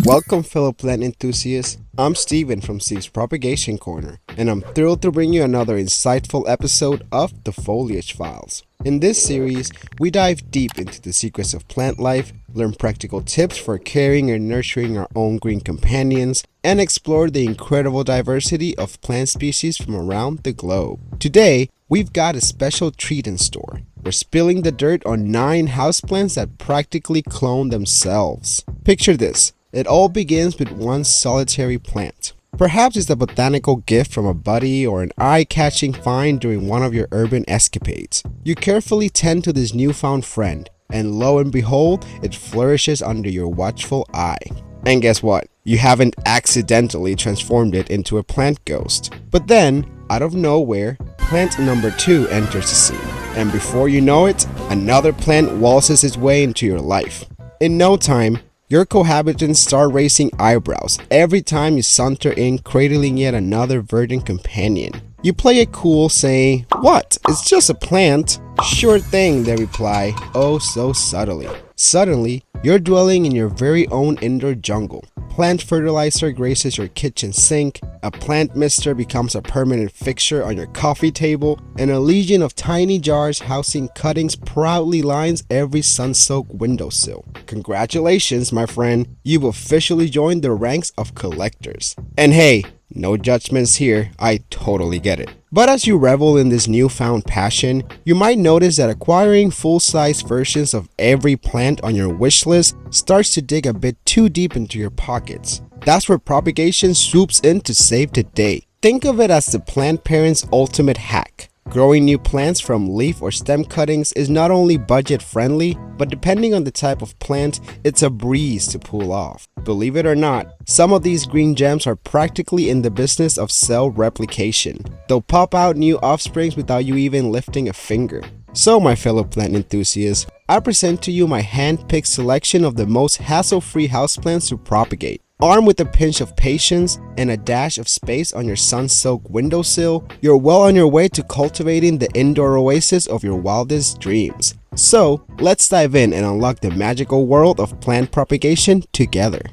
Welcome, fellow plant enthusiasts. I'm Steven from Steve's Propagation Corner, and I'm thrilled to bring you another insightful episode of the Foliage Files. In this series, we dive deep into the secrets of plant life, learn practical tips for caring and nurturing our own green companions, and explore the incredible diversity of plant species from around the globe. Today, we've got a special treat in store. We're spilling the dirt on 9 houseplants that practically clone themselves. Picture this. It all begins with one solitary plant. Perhaps it's a botanical gift from a buddy or an eye-catching find during one of your urban escapades. You carefully tend to this newfound friend, and lo and behold, it flourishes under your watchful eye. And guess what? You haven't accidentally transformed it into a plant ghost. But then, out of nowhere, plant number 2 enters the scene. And before you know it, another plant waltzes its way into your life. In no time, your cohabitants start raising eyebrows every time you saunter in, cradling yet another verdant companion. You play it cool, saying, "What? It's just a plant." "Sure thing," they reply, oh so subtly. Suddenly, you're dwelling in your very own indoor jungle. Plant fertilizer graces your kitchen sink, a plant mister becomes a permanent fixture on your coffee table, and a legion of tiny jars housing cuttings proudly lines every sun-soaked windowsill. Congratulations, my friend, you've officially joined the ranks of collectors. And hey, no judgments here, I totally get it. But as you revel in this newfound passion, you might notice that acquiring full-size versions of every plant on your wish list starts to dig a bit too deep into your pockets. That's where propagation swoops in to save the day. Think of it as the plant parent's ultimate hack. Growing new plants from leaf or stem cuttings is not only budget friendly, but depending on the type of plant, it's a breeze to pull off. Believe it or not, some of these green gems are practically in the business of cell replication. They'll pop out new offsprings without you even lifting a finger. So my fellow plant enthusiasts, I present to you my hand-picked selection of the most hassle-free houseplants to propagate. Armed with a pinch of patience and a dash of space on your sun-soaked windowsill, you're well on your way to cultivating the indoor oasis of your wildest dreams. So, let's dive in and unlock the magical world of plant propagation together.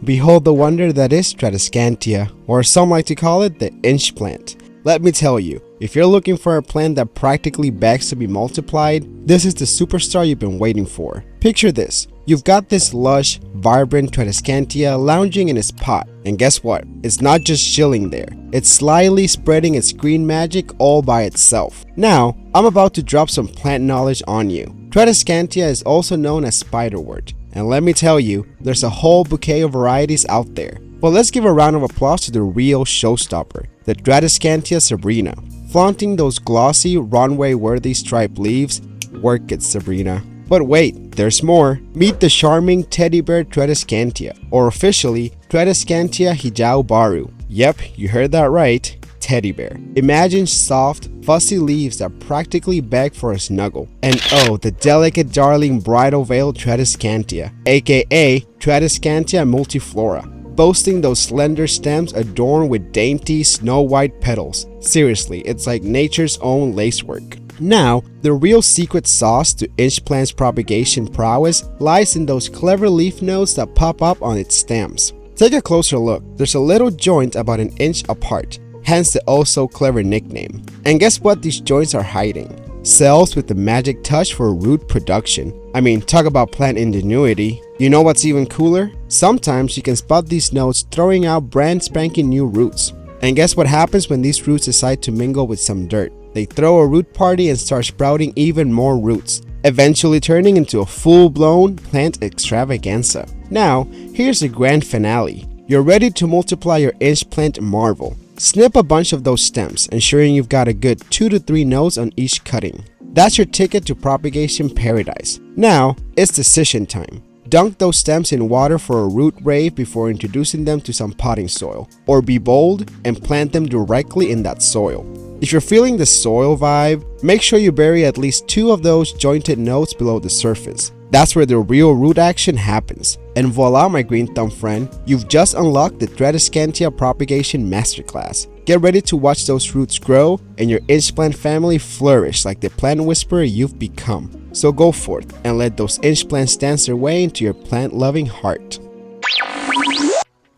Behold the wonder that is Tradescantia, or some like to call it the inch plant. Let me tell you, if you're looking for a plant that practically begs to be multiplied, this is the superstar you've been waiting for. Picture this. You've got this lush, vibrant Tradescantia lounging in its pot, and guess what? It's not just chilling there. It's slyly spreading its green magic all by itself. Now, I'm about to drop some plant knowledge on you. Tradescantia is also known as spiderwort. And let me tell you, there's a whole bouquet of varieties out there. But let's give a round of applause to the real showstopper, the Tradescantia Sabrina. Flaunting those glossy, runway-worthy striped leaves, work it, Sabrina. But wait, there's more. Meet the charming teddy bear Tradescantia, or officially Tradescantia hijaubaru. Yep, you heard that right. Teddy bear. Imagine soft, fussy leaves that practically beg for a snuggle. And oh, the delicate darling bridal veil Tradescantia, aka Tradescantia multiflora, boasting those slender stems adorned with dainty snow-white petals. Seriously, it's like nature's own lacework. Now, the real secret sauce to inch plant's propagation prowess lies in those clever leaf nodes that pop up on its stems. Take a closer look. There's a little joint about an inch apart, hence the oh so clever nickname. And guess what these joints are hiding? Cells with the magic touch for root production. I mean, talk about plant ingenuity. You know what's even cooler? Sometimes you can spot these nodes throwing out brand spanking new roots. And guess what happens when these roots decide to mingle with some dirt? They throw a root party and start sprouting even more roots, eventually turning into a full-blown plant extravaganza. Now, here's the grand finale. You're ready to multiply your inch plant marvel. Snip a bunch of those stems, ensuring you've got a good 2 to 3 nodes on each cutting. That's your ticket to propagation paradise. Now, it's decision time. Dunk those stems in water for a root wave before introducing them to some potting soil, or be bold and plant them directly in that soil. If you're feeling the soil vibe, make sure you bury at least 2 of those jointed nodes below the surface. That's where the real root action happens. And voila, my green thumb friend, you've just unlocked the Tradescantia Propagation Masterclass. Get ready to watch those roots grow and your inch plant family flourish like the plant whisperer you've become. So go forth and let those inch plants dance their way into your plant-loving heart.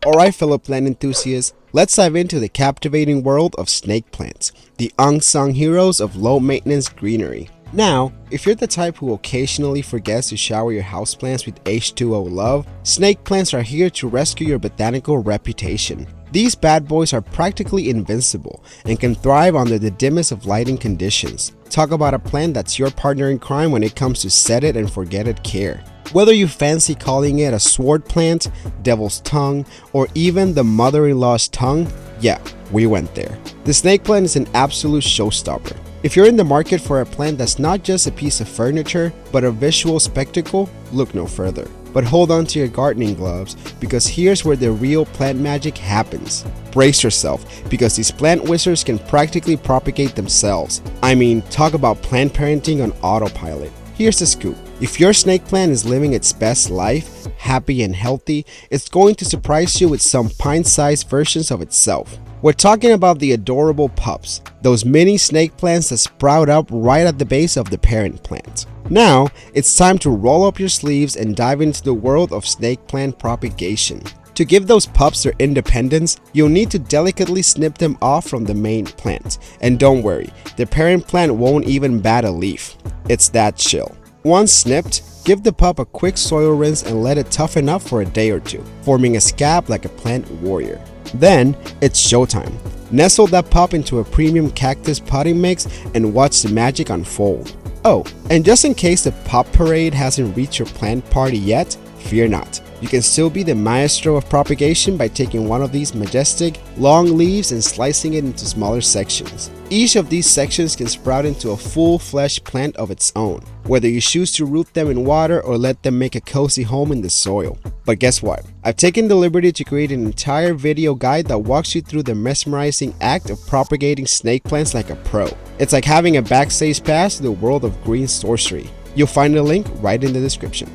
Alright fellow plant enthusiasts, let's dive into the captivating world of snake plants, the unsung heroes of low-maintenance greenery. Now, if you're the type who occasionally forgets to shower your houseplants with H2O love, snake plants are here to rescue your botanical reputation. These bad boys are practically invincible and can thrive under the dimmest of lighting conditions. Talk about a plant that's your partner in crime when it comes to set it and forget it care. Whether you fancy calling it a sword plant, devil's tongue, or even the mother-in-law's tongue, yeah, we went there. The snake plant is an absolute showstopper. If you're in the market for a plant that's not just a piece of furniture, but a visual spectacle, look no further. But hold on to your gardening gloves, because here's where the real plant magic happens. Brace yourself, because these plant wizards can practically propagate themselves. I mean, talk about plant parenting on autopilot. Here's the scoop. If your snake plant is living its best life, happy and healthy, it's going to surprise you with some pint-sized versions of itself. We're talking about the adorable pups, those mini snake plants that sprout up right at the base of the parent plant. Now, it's time to roll up your sleeves and dive into the world of snake plant propagation. To give those pups their independence, you'll need to delicately snip them off from the main plant. And don't worry, the parent plant won't even bat a leaf. It's that chill. Once snipped, give the pup a quick soil rinse and let it toughen up for a day or two, forming a scab like a plant warrior. Then, it's showtime. Nestle that pup into a premium cactus potting mix and watch the magic unfold. Oh, and just in case the pop parade hasn't reached your plant party yet, fear not. You can still be the maestro of propagation by taking one of these majestic, long leaves and slicing it into smaller sections. Each of these sections can sprout into a full-fledged plant of its own, whether you choose to root them in water or let them make a cozy home in the soil. But guess what? I've taken the liberty to create an entire video guide that walks you through the mesmerizing act of propagating snake plants like a pro. It's like having a backstage pass to the world of green sorcery. You'll find the link right in the description.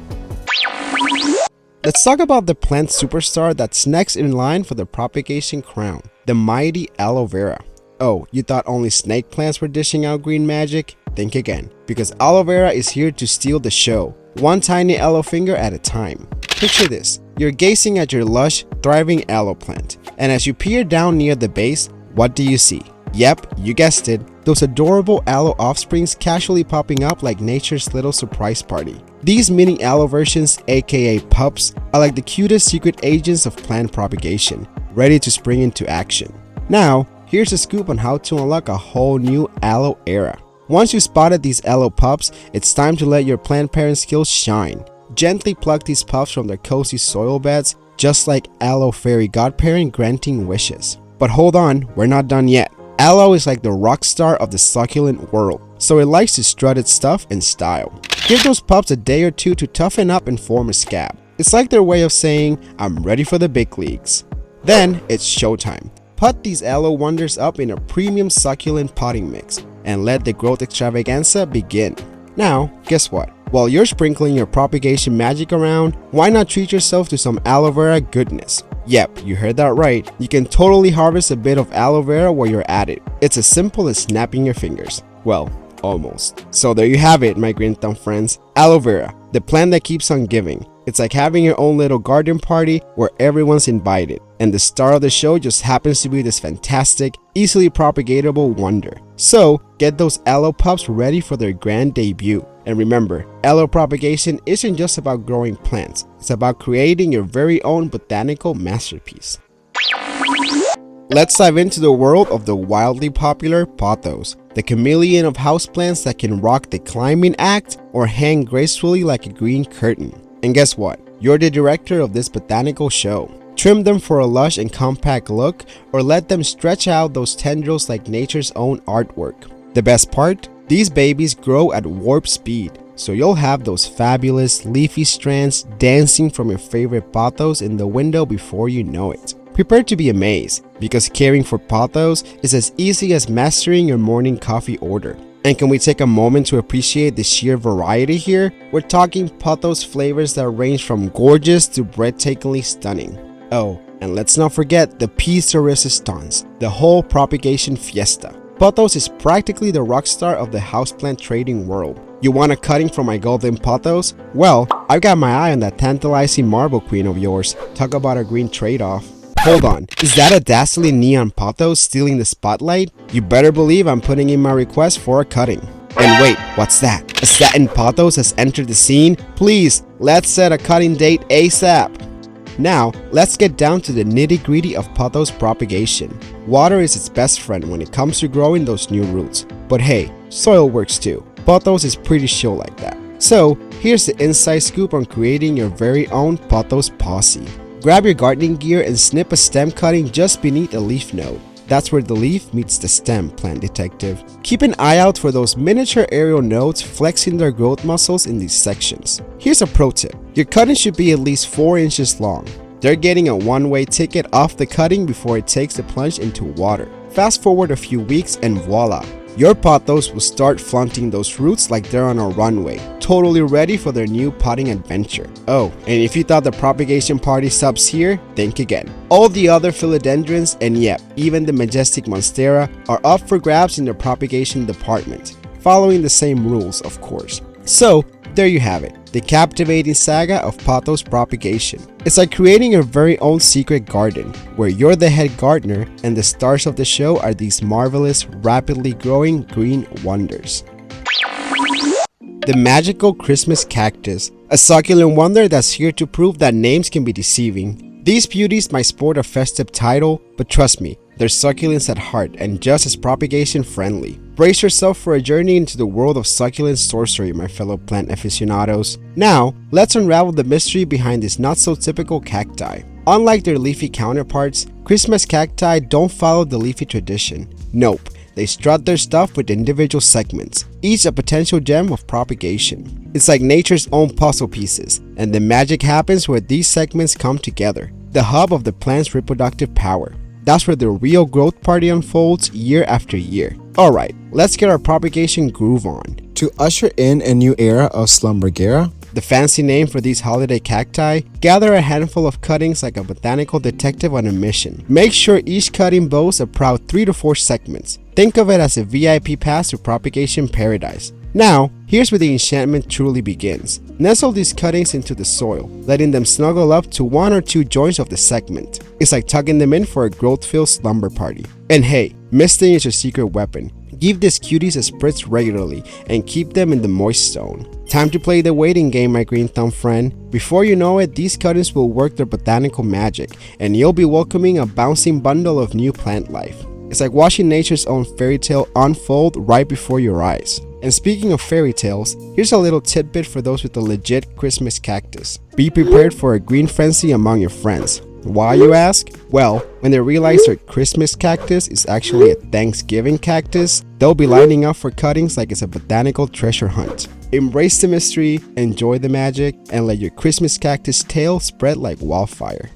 Let's talk about the plant superstar that's next in line for the propagation crown, the mighty Aloe Vera. Oh, you thought only snake plants were dishing out green magic? Think again, because Aloe Vera is here to steal the show, one tiny aloe finger at a time. Picture this, you're gazing at your lush, thriving aloe plant, and as you peer down near the base, what do you see? Yep, you guessed it, those adorable aloe offsprings casually popping up like nature's little surprise party. These mini aloe versions, aka pups, are like the cutest secret agents of plant propagation, ready to spring into action. Now, here's a scoop on how to unlock a whole new aloe era. Once you spotted these aloe pups, it's time to let your plant parent skills shine. Gently pluck these pups from their cozy soil beds, just like aloe fairy godparent granting wishes. But hold on, we're not done yet. Aloe is like the rock star of the succulent world, so it likes to strut its stuff in style. Give those pups a day or two to toughen up and form a scab. It's like their way of saying, I'm ready for the big leagues. Then it's showtime. Put these aloe wonders up in a premium succulent potting mix and let the growth extravaganza begin. Now, guess what? While you're sprinkling your propagation magic around, why not treat yourself to some aloe vera goodness? Yep, you heard that right. You can totally harvest a bit of aloe vera while you're at it. It's as simple as snapping your fingers. Well, almost. So there you have it, my green thumb friends. Aloe vera, the plant that keeps on giving. It's like having your own little garden party where everyone's invited, and the star of the show just happens to be this fantastic, easily propagatable wonder. So get those aloe pups ready for their grand debut. And remember, aloe propagation isn't just about growing plants, it's about creating your very own botanical masterpiece. Let's dive into the world of the wildly popular Pothos, the chameleon of houseplants that can rock the climbing act or hang gracefully like a green curtain. And guess what? You're the director of this botanical show. Trim them for a lush and compact look, or let them stretch out those tendrils like nature's own artwork. The best part? These babies grow at warp speed, so you'll have those fabulous leafy strands dancing from your favorite pothos in the window before you know it. Prepare to be amazed, because caring for pothos is as easy as mastering your morning coffee order. And can we take a moment to appreciate the sheer variety here? We're talking pothos flavors that range from gorgeous to breathtakingly stunning. Oh, and let's not forget the piece de resistance, the whole propagation fiesta. Pothos is practically the rock star of the houseplant trading world. You want a cutting from my golden pothos? Well, I've got my eye on that tantalizing marble queen of yours. Talk about a green trade-off. Hold on, is that a dazzling neon pothos stealing the spotlight? You better believe I'm putting in my request for a cutting. And wait, what's that? A satin pothos has entered the scene? Please, let's set a cutting date ASAP. Now, let's get down to the nitty-gritty of Pothos propagation. Water is its best friend when it comes to growing those new roots. But hey, soil works too. Pothos is pretty chill like that. So, here's the inside scoop on creating your very own Pothos posse. Grab your gardening gear and snip a stem cutting just beneath a leaf node. That's where the leaf meets the stem, plant detective. Keep an eye out for those miniature aerial nodes flexing their growth muscles in these sections. Here's a pro tip. Your cutting should be at least 4 inches long. They're getting a one-way ticket off the cutting before it takes the plunge into water. Fast forward a few weeks and voila! Your pothos will start flaunting those roots like they're on a runway, totally ready for their new potting adventure. Oh, and if you thought the propagation party stops here, think again. All the other philodendrons and yep, even the majestic monstera are up for grabs in the propagation department, following the same rules of course. So, there you have it, the captivating saga of Pothos propagation. It's like creating your very own secret garden, where you're the head gardener and the stars of the show are these marvelous, rapidly growing green wonders. The magical Christmas cactus, a succulent wonder that's here to prove that names can be deceiving. These beauties might sport a festive title, but trust me, they're succulents at heart and just as propagation friendly. Brace yourself for a journey into the world of succulent sorcery, my fellow plant aficionados. Now, let's unravel the mystery behind this not so typical cacti. Unlike their leafy counterparts, Christmas cacti don't follow the leafy tradition. Nope, they strut their stuff with individual segments, each a potential gem of propagation. It's like nature's own puzzle pieces, and the magic happens where these segments come together, the hub of the plant's reproductive power. That's where the real growth party unfolds year after year. Alright, let's get our propagation groove on. To usher in a new era of Slumbergera, the fancy name for these holiday cacti, gather a handful of cuttings like a botanical detective on a mission. Make sure each cutting boasts a proud 3 to 4 segments. Think of it as a VIP pass to propagation paradise. Now, here's where the enchantment truly begins. Nestle these cuttings into the soil, letting them snuggle up to 1 or 2 joints of the segment. It's like tugging them in for a growth-filled slumber party. And hey, misting is your secret weapon. Give these cuties a spritz regularly and keep them in the moist zone. Time to play the waiting game, my green thumb friend. Before you know it, these cuttings will work their botanical magic, and you'll be welcoming a bouncing bundle of new plant life. It's like watching nature's own fairy tale unfold right before your eyes. And speaking of fairy tales, here's a little tidbit for those with a legit Christmas cactus. Be prepared for a green frenzy among your friends. Why, you ask? Well, when they realize their Christmas cactus is actually a Thanksgiving cactus, they'll be lining up for cuttings like it's a botanical treasure hunt. Embrace the mystery, enjoy the magic, and let your Christmas cactus tale spread like wildfire.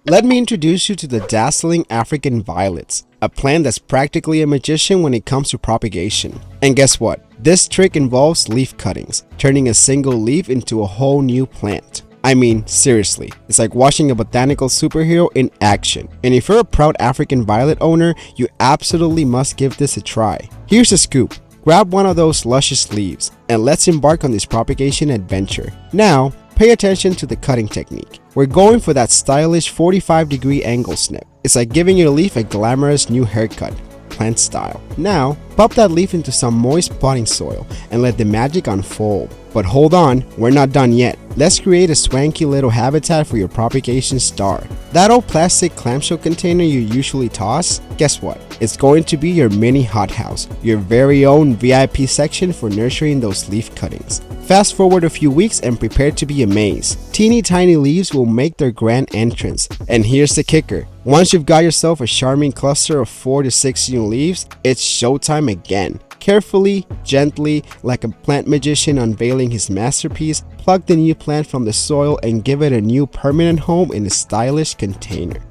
Let me introduce you to the dazzling African violets, a plant that's practically a magician when it comes to propagation. And guess what? This trick involves leaf cuttings, turning a single leaf into a whole new plant. I mean, seriously, it's like watching a botanical superhero in action. And if you're a proud African violet owner, you absolutely must give this a try. Here's the scoop. Grab one of those luscious leaves, and let's embark on this propagation adventure. Now, pay attention to the cutting technique. We're going for that stylish 45-degree angle snip. It's like giving your leaf a glamorous new haircut, plant style. Now, pop that leaf into some moist potting soil and let the magic unfold. But hold on, we're not done yet. Let's create a swanky little habitat for your propagation star. That old plastic clamshell container you usually toss? Guess what? It's going to be your mini hothouse, your very own VIP section for nurturing those leaf cuttings. Fast forward a few weeks and prepare to be amazed. Teeny tiny leaves will make their grand entrance. And here's the kicker. Once you've got yourself a charming cluster of 4 to 6 new leaves, it's showtime again. Carefully, gently, like a plant magician unveiling his masterpiece, pluck the new plant from the soil and give it a new permanent home in a stylish container.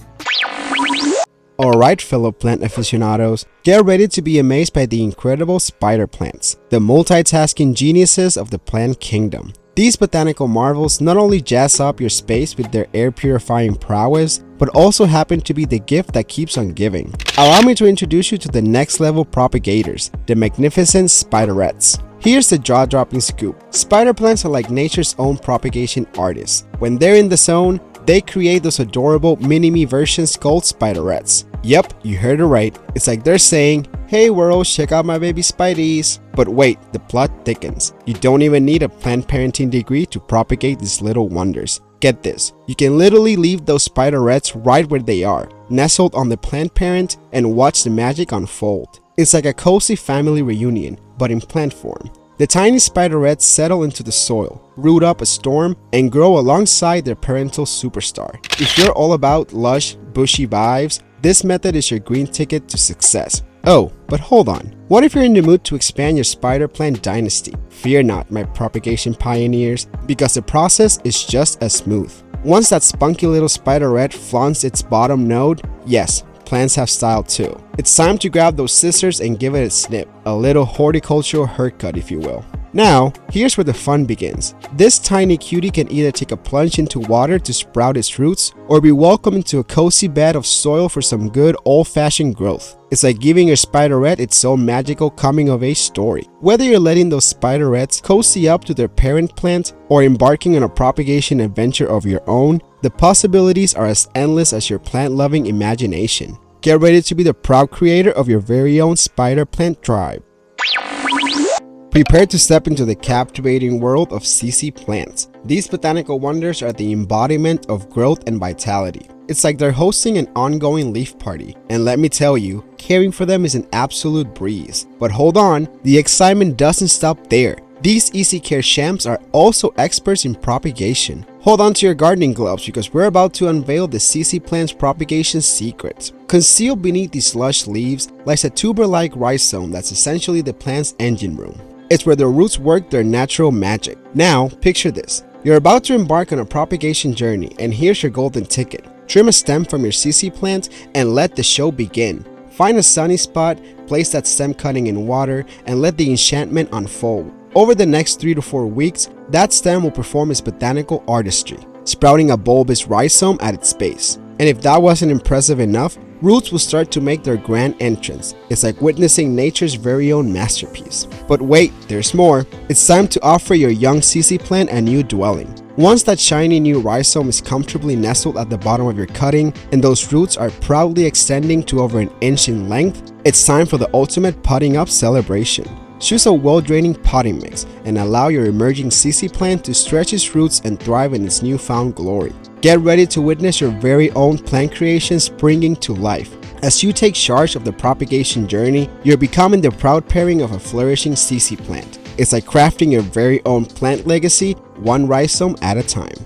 Alright fellow plant aficionados, get ready to be amazed by the incredible spider plants, the multitasking geniuses of the plant kingdom. These botanical marvels not only jazz up your space with their air purifying prowess, but also happen to be the gift that keeps on giving. Allow me to introduce you to the next level propagators, the magnificent spiderettes. Here's the jaw-dropping scoop. Spider plants are like nature's own propagation artists. When they're in the zone, they create those adorable mini-me versions called spiderettes. Yep, you heard it right. It's like they're saying, "Hey world, check out my baby spideys." But wait, the plot thickens. You don't even need a plant parenting degree to propagate these little wonders. Get this, you can literally leave those spiderettes right where they are, nestled on the plant parent, and watch the magic unfold. It's like a cozy family reunion, but in plant form. The tiny spiderettes settle into the soil, root up a storm, and grow alongside their parental superstar. If you're all about lush, bushy vibes, this method is your green ticket to success. Oh, but hold on. What if you're in the mood to expand your spider plant dynasty? Fear not, my propagation pioneers, because the process is just as smooth. Once that spunky little spiderette flaunts its bottom node, yes, plants have style too. It's time to grab those scissors and give it a snip, a little horticultural haircut if you will. Now, here's where the fun begins. This tiny cutie can either take a plunge into water to sprout its roots, or be welcomed into a cozy bed of soil for some good old-fashioned growth. It's like giving your spiderette its own magical coming-of-age story. Whether you're letting those spiderettes cozy up to their parent plant, or embarking on a propagation adventure of your own, the possibilities are as endless as your plant-loving imagination. Get ready to be the proud creator of your very own spider plant tribe. Prepare to step into the captivating world of CC plants. These botanical wonders are the embodiment of growth and vitality. It's like they're hosting an ongoing leaf party, and let me tell you, caring for them is an absolute breeze. But hold on, the excitement doesn't stop there. These easy care champs are also experts in propagation. Hold on to your gardening gloves because we're about to unveil the CC plant's propagation secrets. Concealed beneath these lush leaves lies a tuber-like rhizome that's essentially the plant's engine room. It's where the roots work their natural magic. Now, picture this. You're about to embark on a propagation journey, and here's your golden ticket. Trim a stem from your CC plant and let the show begin. Find a sunny spot, place that stem cutting in water, and let the enchantment unfold. Over the next 3 to 4 weeks, that stem will perform its botanical artistry, sprouting a bulbous rhizome at its base. And if that wasn't impressive enough, roots will start to make their grand entrance. It's like witnessing nature's very own masterpiece. But wait, there's more. It's time to offer your young CC plant a new dwelling. Once that shiny new rhizome is comfortably nestled at the bottom of your cutting, and those roots are proudly extending to over 1 inch in length, it's time for the ultimate potting up celebration. Choose a well-draining potting mix and allow your emerging CC plant to stretch its roots and thrive in its newfound glory. Get ready to witness your very own plant creation springing to life. As you take charge of the propagation journey, you're becoming the proud pairing of a flourishing CC plant. It's like crafting your very own plant legacy, one rhizome at a time.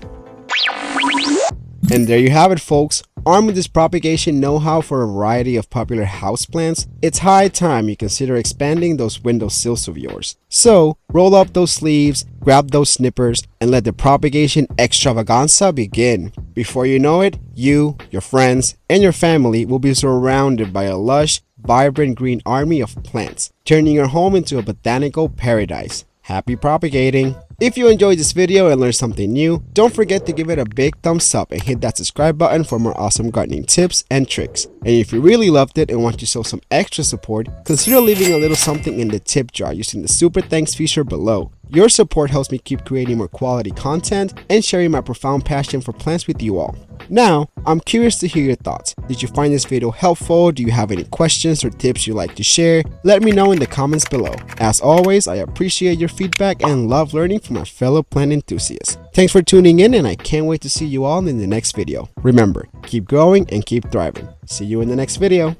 And there you have it, folks. Armed with this propagation know-how for a variety of popular houseplants, it's high time you consider expanding those windowsills of yours. So, roll up those sleeves, grab those snippers, and let the propagation extravaganza begin. Before you know it, you, your friends, and your family will be surrounded by a lush, vibrant green army of plants, turning your home into a botanical paradise. Happy propagating! If you enjoyed this video and learned something new, don't forget to give it a big thumbs up and hit that subscribe button for more awesome gardening tips and tricks. And if you really loved it and want to show some extra support, consider leaving a little something in the tip jar using the super thanks feature below. Your support helps me keep creating more quality content and sharing my profound passion for plants with you all. Now, I'm curious to hear your thoughts. Did you find this video helpful? Do you have any questions or tips you'd like to share? Let me know in the comments below. As always, I appreciate your feedback and love learning from my fellow plant enthusiasts. Thanks for tuning in, and I can't wait to see you all in the next video. Remember, keep growing and keep thriving. See you in the next video.